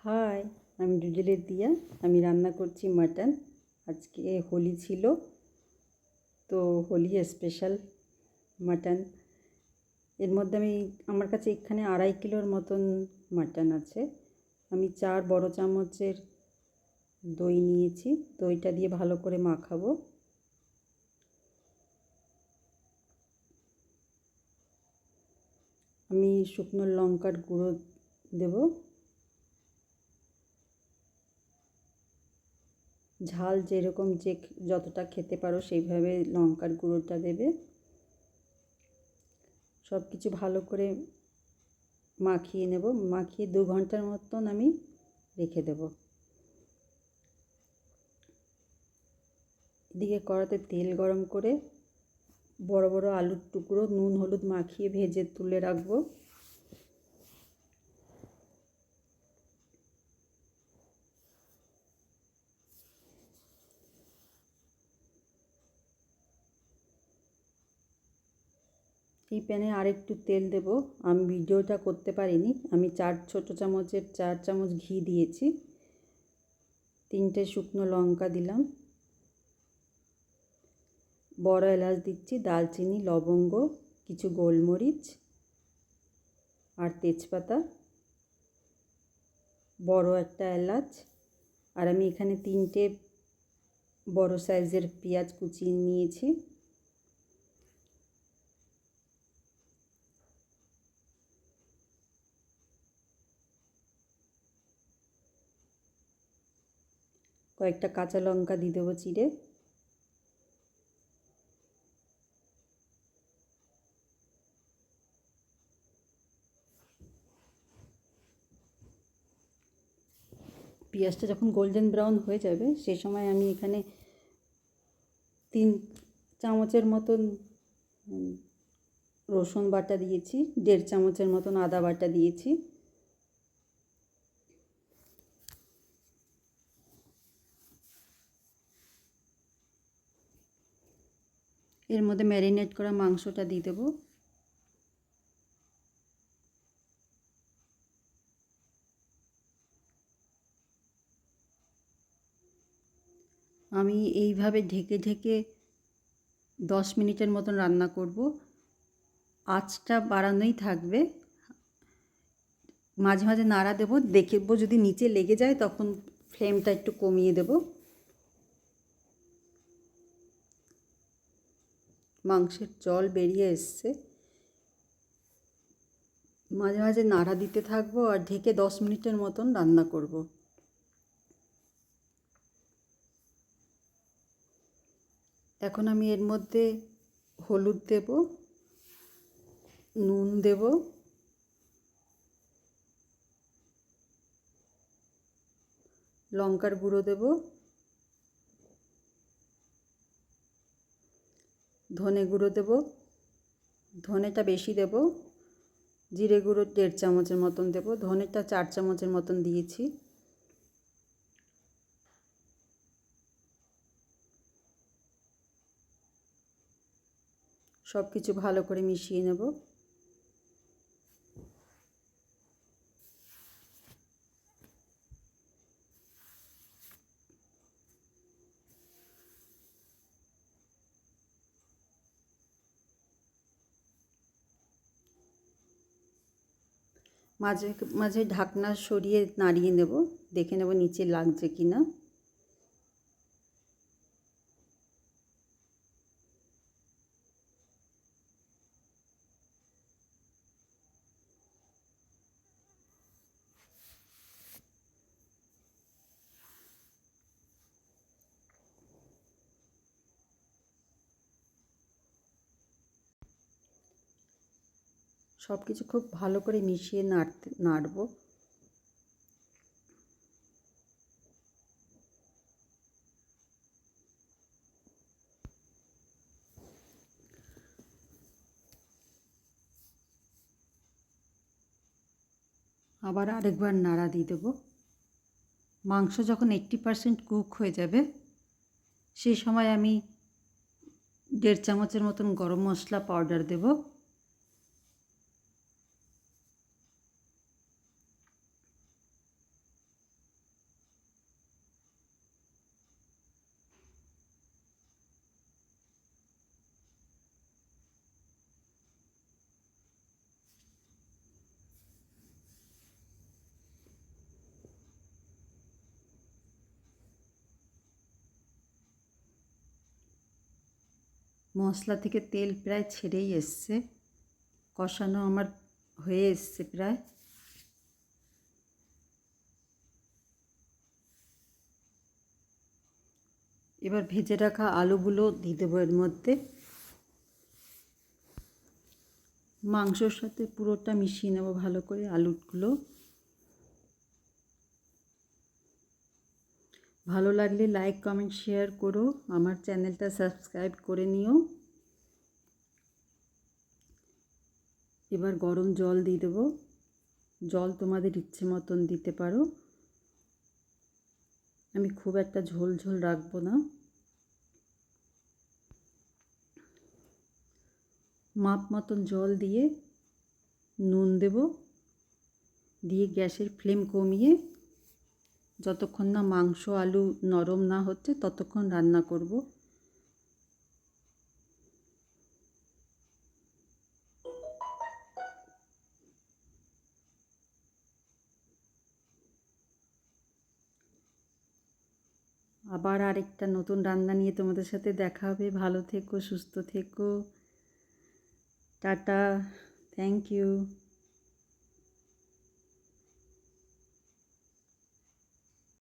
High, আমি ডুডলের দিয়া। আমি রান্না করছি মাটন। আজকে হোলি ছিল, তো হোলি স্পেশাল মাটন। এর মধ্যে আমার কাছে এখানে 2.5 কিলোর মতন মাটন আছে। আমি 4 বড় চামচের দই নিয়েছি। দইটা দিয়ে ভালো করে মাখাবো। আমি শুকনো লঙ্কার গুঁড়ো দেব। ঝাল যেরকম যতটা খেতে পারো সেইভাবে লঙ্কার গুঁড়োটা দেবে। সব কিছু ভালো করে মাখিয়ে নেব। মাখিয়ে 2 ঘন্টার মতন আমি রেখে দেব। এদিকে কড়াতে তেল গরম করে বড় বড় আলুর টুকরো নুন হলুদ মাখিয়ে ভেজে তুলে রাখবো। এই প্যানে আরেকটু তেল দেব। আমি ভিডিওটা করতে পারিনি। আমি 4 ছোট চামচের 4 চামচ ঘি দিয়েছি। 3টে শুকনো লঙ্কা দিলাম, বড় এলাচ দিচ্ছি, দালচিনি, লবঙ্গ, কিছু গোলমরিচ আর তেজপাতা, বড় একটা এলাচ। আর আমি এখানে 3টে বড় সাইজের পেঁয়াজ কুচিয়ে নিয়েছি। কয়েকটা কাঁচা লঙ্কা দিয়ে দেবো চিড়ে। পেঁয়াজটা যখন গোল্ডেন ব্রাউন হয়ে যাবে সেই সময় আমি এখানে 3 চামচের মতন রসুন বাটা দিয়েছি, 1.5 চামচের মতন আদা বাটা দিয়েছি। এর মধ্যে ম্যারিনেট করা মাংসটা দিয়ে দেবো। আমি এইভাবে ঢেকে ঢেকে 10 মিনিটের মতন রান্না করব। আঁচটা বাড়ানোই থাকবে। মাঝে মাঝে নাড়া দেবো, দেখবো যদি নিচে লেগে যায় তখন ফ্লেমটা একটু কমিয়ে দেব। মাংসের জল বেরিয়ে এসছে। মাঝে মাঝে নাড়া দিতে থাকবো আর ঢেকে 10 মিনিটের মতন রান্না করব। এখন আমি এর মধ্যে হলুদ দেব, নুন দেব, লঙ্কার গুঁড়ো দেব, ধনে গুঁড়ো দেব, ধনেটা বেশি দেব, জিরে গুঁড়ো 1.5 চামচের মতন দেব, ধনেটা 4 চামচের মতন দিয়েছি। সব কিছু ভালো করে মিশিয়ে নেব। মাঝে মাঝে ঢাকনা সরিয়ে নাড়িয়ে নেব, দেখে নেব নিচে লাগছে কি না। সব কিছু খুব ভালো করে মিশিয়ে নাড়ব। আবার আরেকবার নাড়া দিয়ে দেবো। মাংস যখন 80% কুক হয়ে যাবে সেই সময় আমি 1.5 চামচের মতন গরম মশলা পাউডার দেব। মশলা থেকে তেল প্রায় ছেড়েই এসছে, কষানো আমার হয়ে এসছে প্রায়। এবার ভেজে রাখা আলুগুলো দিয়ে দেবো এর মধ্যে। মাংসর সাথে পুরোটা মিশিয়ে নেব ভালো করে আলুগুলো। ভালো লাগলে লাইক কমেন্ট শেয়ার করো, আমার চ্যানেলটা সাবস্ক্রাইব করে নিও। এবার গরম জল দিয়ে দেবো, জল তোমাদের ইচ্ছে মতন দিতে পারো, আমি খুব একটা ঝোল ঝোল রাখবো না। মাপ মতন জল দিয়ে নুন দেব, দিয়ে গ্যাসের ফ্লেম কমিয়ে যতক্ষণ না মাংস আলু নরম না হচ্ছে ততক্ষণ রান্না করব। আবার আরেকটা নতুন রান্না নিয়ে তোমাদের সাথে দেখা হবে। ভালো থেকো, সুস্থ থেকো, টাটা, থ্যাংক ইউ।